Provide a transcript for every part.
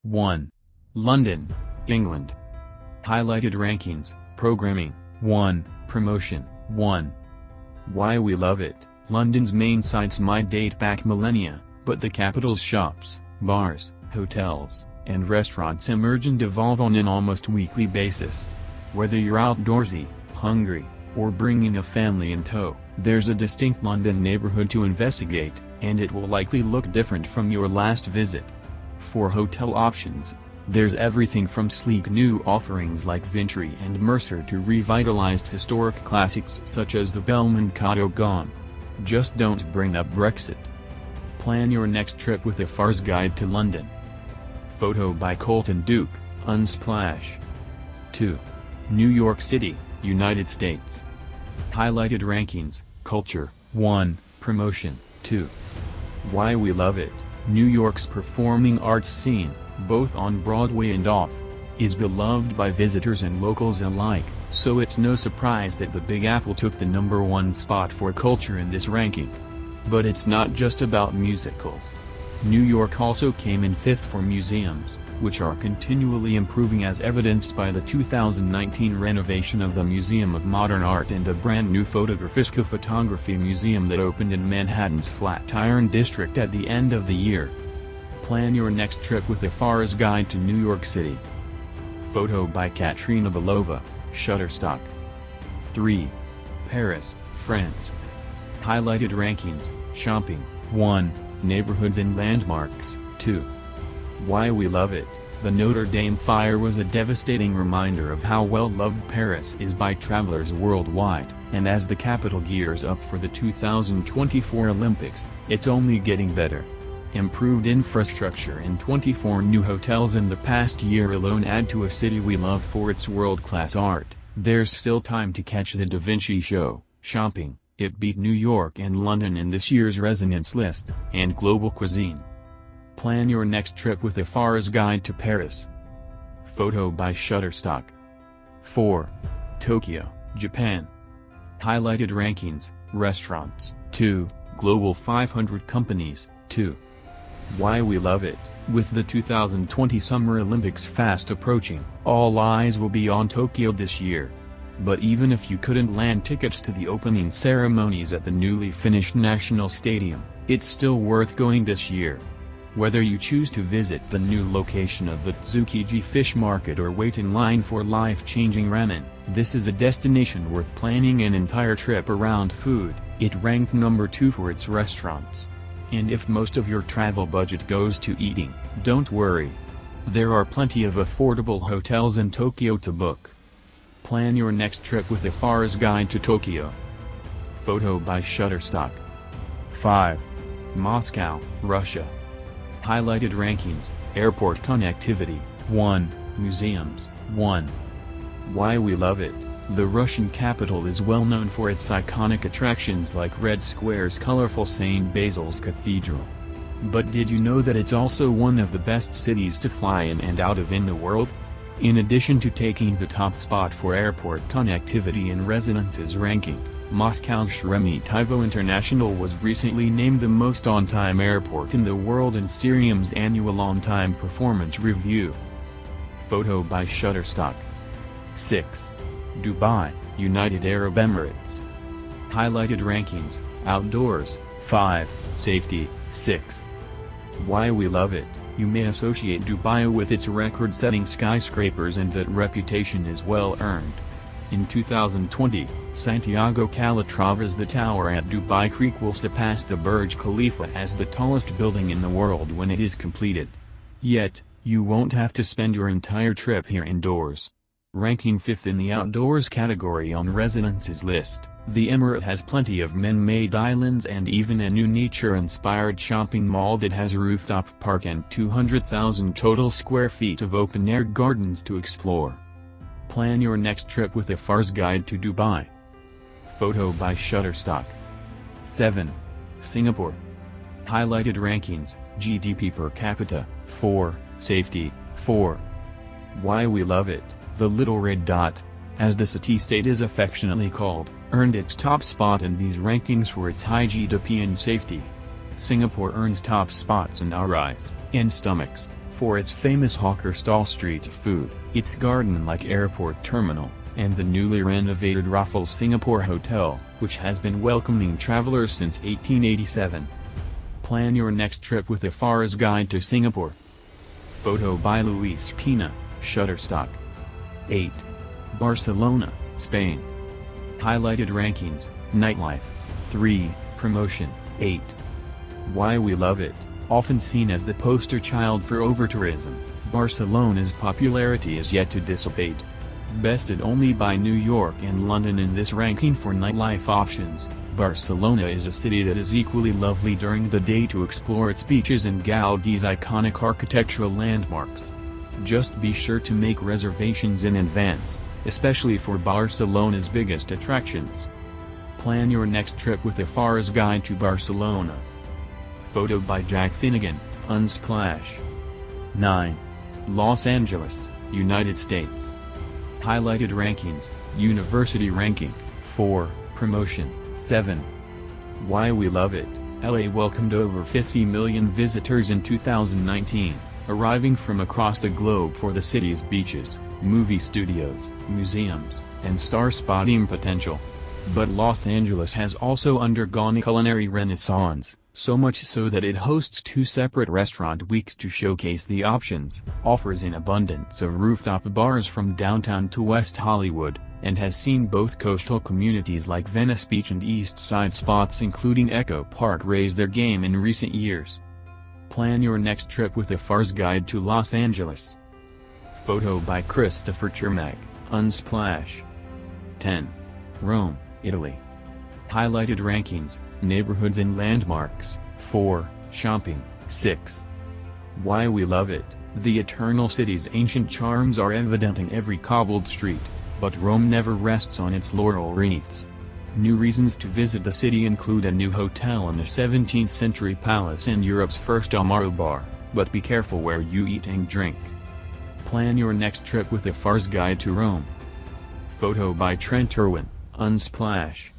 1. London, England. Highlighted rankings, programming, 1, promotion, 1. Why we love it. London's main sites might date back millennia, but the capital's shops, bars, hotels, and restaurants emerge and evolve on an almost weekly basis. Whether you're outdoorsy, hungry, or bringing a family in tow, there's a distinct London neighborhood to investigate, and it will likely look different from your last visit. For hotel options, there's everything from sleek new offerings like Vintry and Mercer to revitalized historic classics such as the Belmondo Gone. Just don't bring up Brexit. Plan your next trip with a Far's Guide to London. Photo by Colton Duke, Unsplash. 2. New York City, United States. Highlighted rankings, culture, 1, promotion, 2. Why we love it. New York's performing arts scene, both on Broadway and off, is beloved by visitors and locals alike, so it's no surprise that the Big Apple took the #1 spot for culture in this ranking. But it's not just about musicals. New York also came in 5th for museums, which are continually improving as evidenced by the 2019 renovation of the Museum of Modern Art and a brand new photography museum that opened in Manhattan's Flatiron District at the end of the year. Plan your next trip with a Far's Guide to New York City. Photo by Katrina Belova, Shutterstock. 3. Paris, France. Highlighted rankings, shopping, 1, neighborhoods and landmarks, 2. Why we love it. The Notre Dame fire was a devastating reminder of how well-loved Paris is by travelers worldwide, and as the capital gears up for the 2024 Olympics, it's only getting better. Improved infrastructure and 24 new hotels in the past year alone add to a city we love for its world-class art. There's still time to catch the Da Vinci show. Shopping, it beat New York and London in this year's Resonance list, and global cuisine. Plan your next trip with a Far's Guide to Paris. Photo by Shutterstock. 4. Tokyo, Japan. Highlighted rankings, restaurants, 2, global 500 companies, 2. Why we love it. With the 2020 Summer Olympics fast approaching, all eyes will be on Tokyo this year. But even if you couldn't land tickets to the opening ceremonies at the newly finished National Stadium, it's still worth going this year. Whether you choose to visit the new location of the Tsukiji Fish Market or wait in line for life-changing ramen, this is a destination worth planning an entire trip around. Food, it ranked #2 for its restaurants. And if most of your travel budget goes to eating, don't worry. There are plenty of affordable hotels in Tokyo to book. Plan your next trip with a Far's Guide to Tokyo. Photo by Shutterstock. 5. Moscow, Russia. Highlighted rankings, airport connectivity, 1, museums, 1. Why we love it. The Russian capital is well known for its iconic attractions like Red Square's colorful St. Basil's Cathedral. But did you know that it's also one of the best cities to fly in and out of in the world? In addition to taking the top spot for airport connectivity in Resonance's ranking, Moscow's Sheremetyevo International was recently named the most on-time airport in the world in Cirium's annual on-time performance review. Photo by Shutterstock. 6. Dubai, United Arab Emirates. Highlighted rankings, outdoors, 5, safety, 6. Why we love it. You may associate Dubai with its record-setting skyscrapers, and that reputation is well earned. In 2020, Santiago Calatrava's The Tower at Dubai Creek will surpass the Burj Khalifa as the tallest building in the world when it is completed. Yet, you won't have to spend your entire trip here indoors. Ranking 5th in the outdoors category on Resonance's list, the Emirate has plenty of man-made islands and even a new nature-inspired shopping mall that has a rooftop park and 200,000 total square feet of open-air gardens to explore. Plan your next trip with a Far's Guide to Dubai. Photo by Shutterstock. 7. Singapore. Highlighted rankings, GDP per capita, 4, safety, 4. Why we love it. The Little Red Dot, as the city-state is affectionately called, earned its top spot in these rankings for its high GDP and safety. Singapore earns top spots in our eyes and stomachs, for its famous hawker stall street food, its garden-like airport terminal, and the newly renovated Raffles Singapore Hotel, which has been welcoming travelers since 1887. Plan your next trip with a Far's Guide to Singapore. Photo by Luis Pina, Shutterstock. 8. Barcelona, Spain. Highlighted rankings, nightlife. 3. Promotion. 8. Why we love it. Often seen as the poster child for overtourism, Barcelona's popularity is yet to dissipate. Bested only by New York and London in this ranking for nightlife options, Barcelona is a city that is equally lovely during the day to explore its beaches and Gaudi's iconic architectural landmarks. Just be sure to make reservations in advance, especially for Barcelona's biggest attractions. Plan your next trip with a Far's Guide to Barcelona. Photo by Jack Finnegan, Unsplash. 9. Los Angeles, United States. Highlighted rankings, University ranking. 4. Promotion. 7. Why we love it. LA welcomed over 50 million visitors in 2019, arriving from across the globe for the city's beaches, movie studios, museums, and star-spotting potential. But Los Angeles has also undergone a culinary renaissance, so much so that it hosts 2 separate restaurant weeks to showcase the options, offers an abundance of rooftop bars from downtown to West Hollywood, and has seen both coastal communities like Venice Beach and East Side spots including Echo Park raise their game in recent years. Plan your next trip with a Far's Guide to Los Angeles. Photo by Christopher Chermak, Unsplash. 10. Rome, Italy. Highlighted rankings, neighborhoods and landmarks. 4. Shopping. 6. Why we love it. The Eternal City's ancient charms are evident in every cobbled street, but Rome never rests on its laurel wreaths. New reasons to visit the city include a new hotel and a 17th-century palace and Europe's first Amaro bar, but be careful where you eat and drink. Plan your next trip with a Far's Guide to Rome. Photo by Trent Irwin, Unsplash.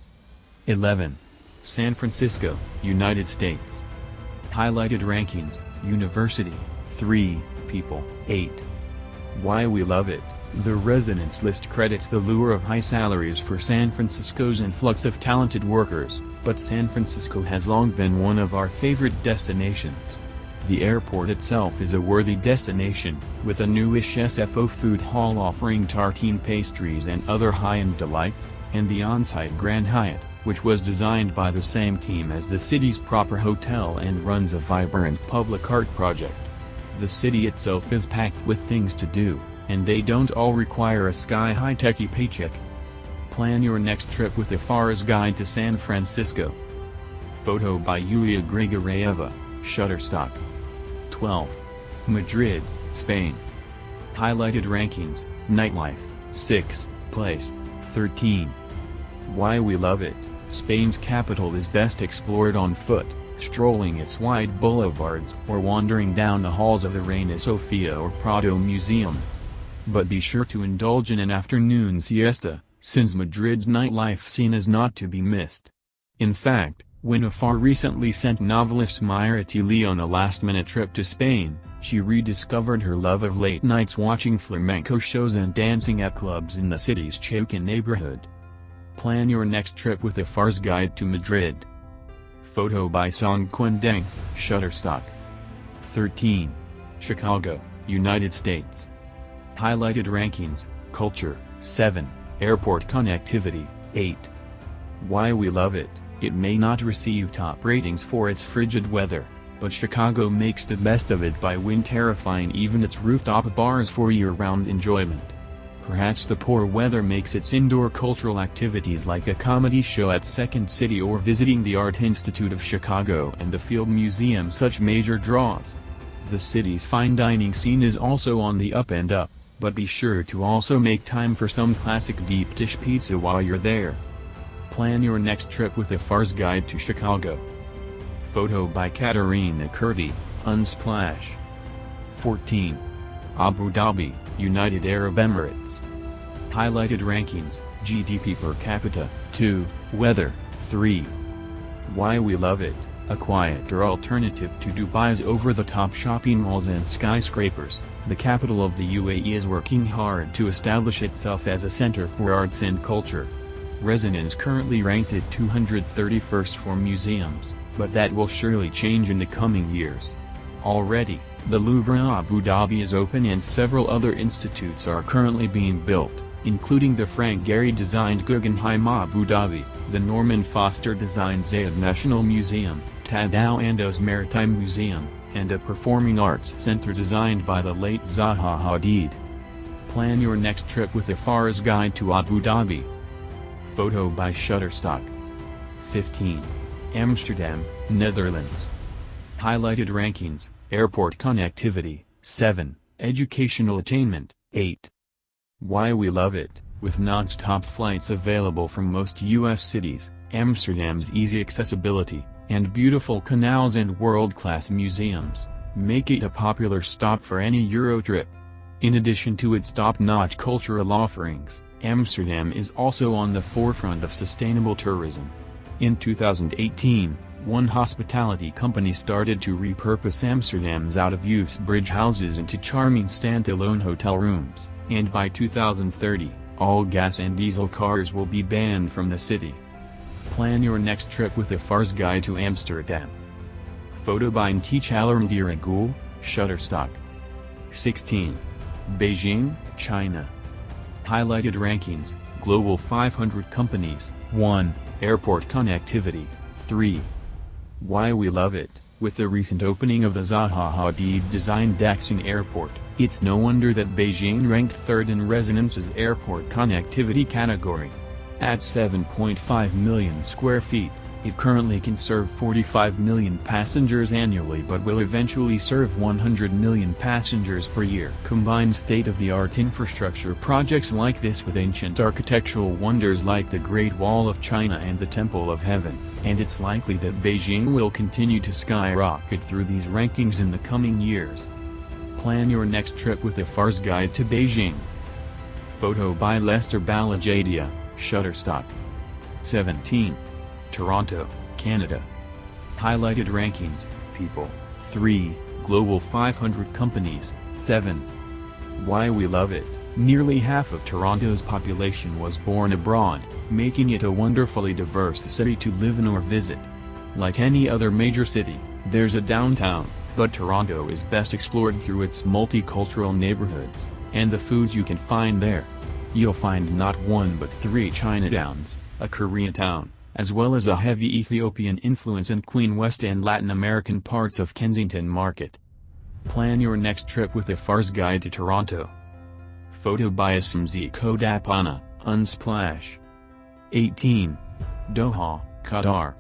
11. San Francisco, United States. Highlighted rankings, University. 3. People. 8. Why we love it. The residence list credits the lure of high salaries for San Francisco's influx of talented workers, but San Francisco has long been one of our favorite destinations. The airport itself is a worthy destination, with a newish SFO food hall offering tartine pastries and other high-end delights, and the on-site Grand Hyatt, which was designed by the same team as the city's proper hotel and runs a vibrant public art project. The city itself is packed with things to do, and they don't all require a sky-high techie paycheck. Plan your next trip with a Far's Guide to San Francisco. Photo by Yulia Grigorieva, Shutterstock. 12. Madrid, Spain. Highlighted rankings, nightlife. 6. Place. 13. Why we love it. Spain's capital is best explored on foot, strolling its wide boulevards or wandering down the halls of the Reina Sofia or Prado Museum. But be sure to indulge in an afternoon siesta, since Madrid's nightlife scene is not to be missed. In fact, when Afar recently sent novelist Mayra Lee on a last-minute trip to Spain, she rediscovered her love of late nights watching flamenco shows and dancing at clubs in the city's Chaucan neighborhood. Plan your next trip with a Far's Guide to Madrid. Photo by Song Kwendeng, Shutterstock. 13. Chicago, United States. Highlighted rankings, culture. 7. Airport connectivity. 8. Why we love it. It may not receive top ratings for its frigid weather, but Chicago makes the best of it by wind-terrifying even its rooftop bars for year-round enjoyment. Perhaps the poor weather makes its indoor cultural activities like a comedy show at Second City or visiting the Art Institute of Chicago and the Field Museum such major draws. The city's fine dining scene is also on the up and up, but be sure to also make time for some classic deep dish pizza while you're there. Plan your next trip with a Far's Guide to Chicago. Photo by Katerina Kurdi, Unsplash. 14. Abu Dhabi, United Arab Emirates. Highlighted rankings, GDP per capita. 2. Weather. 3. Why we love it. A quieter alternative to Dubai's over-the-top shopping malls and skyscrapers, the capital of the UAE is working hard to establish itself as a center for arts and culture. Residents currently ranked at 231st for museums, but that will surely change in the coming years. Already, the Louvre in Abu Dhabi is open and several other institutes are currently being built, including the Frank Gehry-designed Guggenheim Abu Dhabi, the Norman Foster-designed Zayed National Museum, Tadao Ando's Maritime Museum, and a performing arts center designed by the late Zaha Hadid. Plan your next trip with a Far's Guide to Abu Dhabi. Photo by Shutterstock. 15. Amsterdam, Netherlands. Highlighted rankings: airport connectivity, 7, educational attainment, 8. Why we love it. With non-stop flights available from most U.S. cities, Amsterdam's easy accessibility, and beautiful canals and world-class museums, make it a popular stop for any Euro trip. In addition to its top-notch cultural offerings, Amsterdam is also on the forefront of sustainable tourism. In 2018, one hospitality company started to repurpose Amsterdam's out-of-use bridge houses into charming standalone hotel rooms, and by 2030, all gas and diesel cars will be banned from the city. Plan your next trip with a Far's Guide to Amsterdam. Photo by Nteich Alarmdiragul, Shutterstock. 16. Beijing, China. Highlighted rankings: Global 500 companies, 1, airport connectivity, 3. Why we love it. With the recent opening of the Zaha Hadid-designed Daxing Airport, it's no wonder that Beijing ranked 3rd in resonance's airport connectivity category. At 7.5 million square feet, it currently can serve 45 million passengers annually but will eventually serve 100 million passengers per year. Combine state-of-the-art infrastructure projects like this with ancient architectural wonders like the Great Wall of China and the Temple of Heaven, and it's likely that Beijing will continue to skyrocket through these rankings in the coming years. Plan your next trip with a Far's Guide to Beijing. Photo by Lester Balajadia, Shutterstock. 17. Toronto, Canada. Highlighted rankings: people, 3, global 500 companies, 7. Why we love it. Nearly half of Toronto's population was born abroad, making it a wonderfully diverse city to live in or visit. Like any other major city, there's a downtown, but Toronto is best explored through its multicultural neighborhoods, and the foods you can find there. You'll find not 1 but 3 Chinatowns, a Koreatown, as well as a heavy Ethiopian influence in Queen West and Latin American parts of Kensington Market. Plan your next trip with a Far's Guide to Toronto. Photo by Asimzi Kodapana, Unsplash. 18. Doha, Qatar.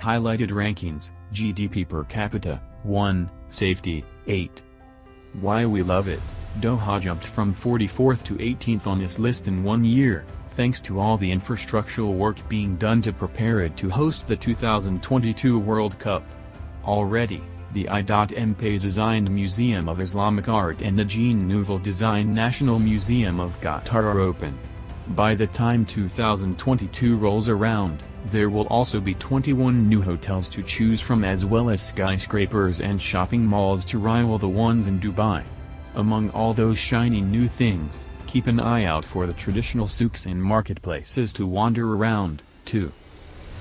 Highlighted rankings: GDP per capita, 1, safety, 8. Why we love it. Doha jumped from 44th to 18th on this list in 1 year, thanks to all the infrastructural work being done to prepare it to host the 2022 World Cup. Already, the I.M.P.-designed Museum of Islamic Art and the Jean Nouvel-designed National Museum of Qatar are open. By the time 2022 rolls around, there will also be 21 new hotels to choose from as well as skyscrapers and shopping malls to rival the ones in Dubai. Among all those shiny new things, keep an eye out for the traditional souks and marketplaces to wander around, too.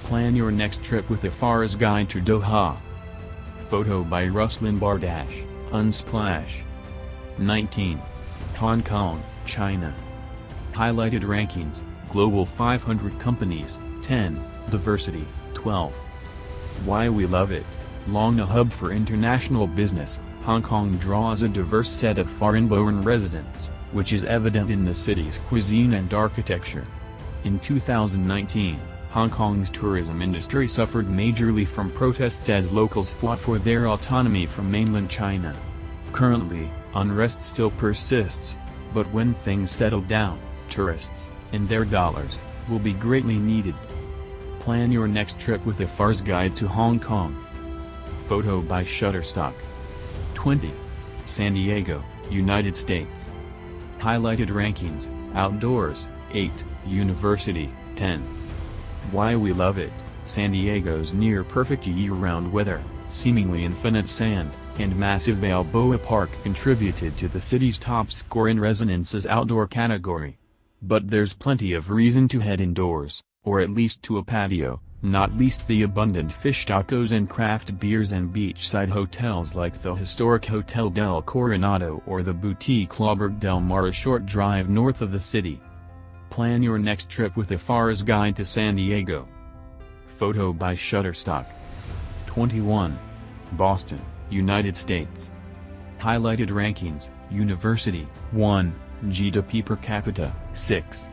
Plan your next trip with a Far's Guide to Doha. Photo by Ruslan Bardash, Unsplash. 19. Hong Kong, China. Highlighted rankings: Global 500 companies, 10, diversity, 12. Why we love it. Long a hub for international business, Hong Kong draws a diverse set of foreign-born residents, which is evident in the city's cuisine and architecture. In 2019, Hong Kong's tourism industry suffered majorly from protests as locals fought for their autonomy from mainland China. Currently, unrest still persists, but when things settle down, tourists, and their dollars, will be greatly needed. Plan your next trip with a Far's Guide to Hong Kong. Photo by Shutterstock. 20. San Diego, United States. Highlighted rankings: outdoors, 8, university, 10. Why we love it. San Diego's near-perfect year-round weather, seemingly infinite sand, and massive Balboa Park contributed to the city's top score in resonance's outdoor category. But there's plenty of reason to head indoors, or at least to a patio, not least the abundant fish tacos and craft beers and beachside hotels like the historic Hotel del Coronado or the boutique Clauberg del Mar, a short drive north of the city. Plan your next trip with a Far's Guide to San Diego. Photo by Shutterstock. 21. Boston, United States. Highlighted rankings: University, 1, GDP per capita, 6.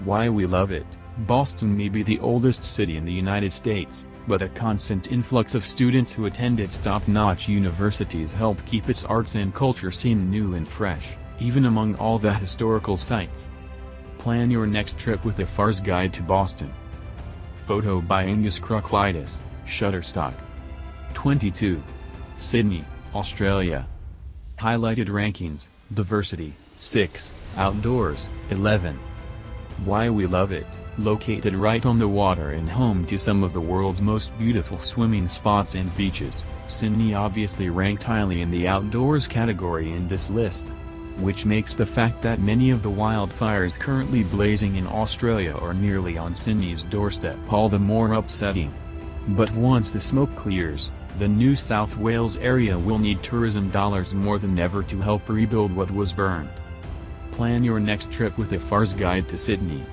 Why we love it. Boston may be the oldest city in the United States, but a constant influx of students who attend its top-notch universities help keep its arts and culture scene new and fresh, even among all the historical sites. Plan your next trip with a Far's Guide to Boston. Photo by Angus Kruklitis, Shutterstock. 22. Sydney, Australia. Highlighted rankings: Diversity, 6, Outdoors, 11. Why we love it. Located right on the water and home to some of the world's most beautiful swimming spots and beaches, Sydney obviously ranked highly in the outdoors category in this list. Which makes the fact that many of the wildfires currently blazing in Australia are nearly on Sydney's doorstep all the more upsetting. But once the smoke clears, the New South Wales area will need tourism dollars more than ever to help rebuild what was burned. Plan your next trip with a Far's Guide to Sydney.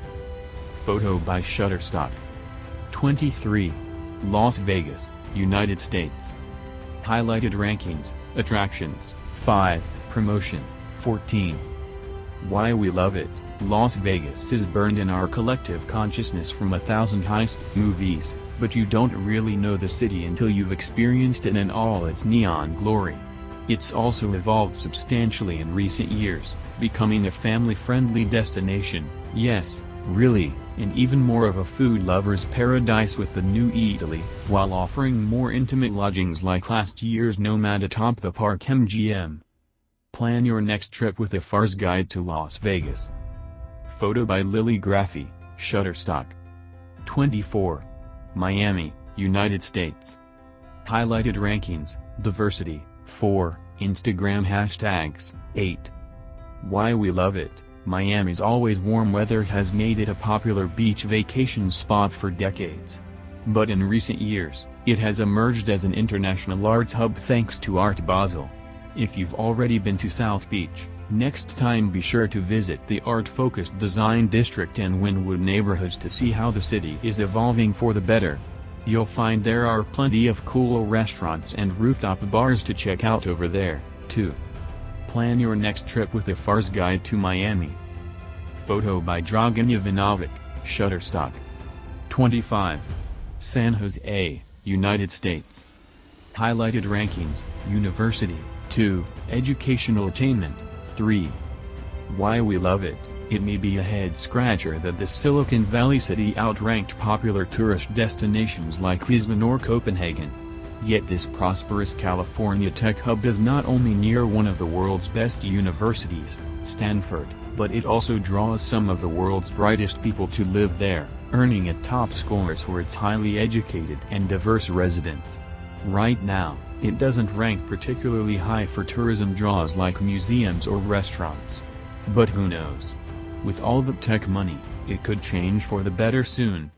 Photo by Shutterstock. 23. Las Vegas, United States. Highlighted rankings: Attractions, 5, Promotion, 14. Why we love it. Las Vegas is burned in our collective consciousness from 1,000 heist movies, but you don't really know the city until you've experienced it in all its neon glory. It's also evolved substantially in recent years, becoming a family-friendly destination, yes, really, and even more of a food lover's paradise with the new Eataly, while offering more intimate lodgings like last year's Nomad atop the park MGM. Plan your next trip with a Far's Guide to Las Vegas. Photo by Lily Graffy, Shutterstock. 24. Miami, United States. Highlighted rankings: Diversity, 4, Instagram hashtags, 8. Why we love it. Miami's always warm weather has made it a popular beach vacation spot for decades. But in recent years, it has emerged as an international arts hub thanks to Art Basel. If you've already been to South Beach, next time be sure to visit the art-focused Design District and Wynwood neighborhoods to see how the city is evolving for the better. You'll find there are plenty of cool restaurants and rooftop bars to check out over there, too. Plan your next trip with a Far's Guide to Miami. Photo by Dragan Jovanovic, Shutterstock. 25. San Jose, United States. Highlighted rankings: University, 2, Educational Attainment, 3. Why we love it. It may be a head-scratcher that this Silicon Valley city outranked popular tourist destinations like Lisbon or Copenhagen. Yet this prosperous California tech hub is not only near one of the world's best universities, Stanford, but it also draws some of the world's brightest people to live there, earning it top scores for its highly educated and diverse residents. Right now, it doesn't rank particularly high for tourism draws like museums or restaurants. But who knows? With all the tech money, it could change for the better soon.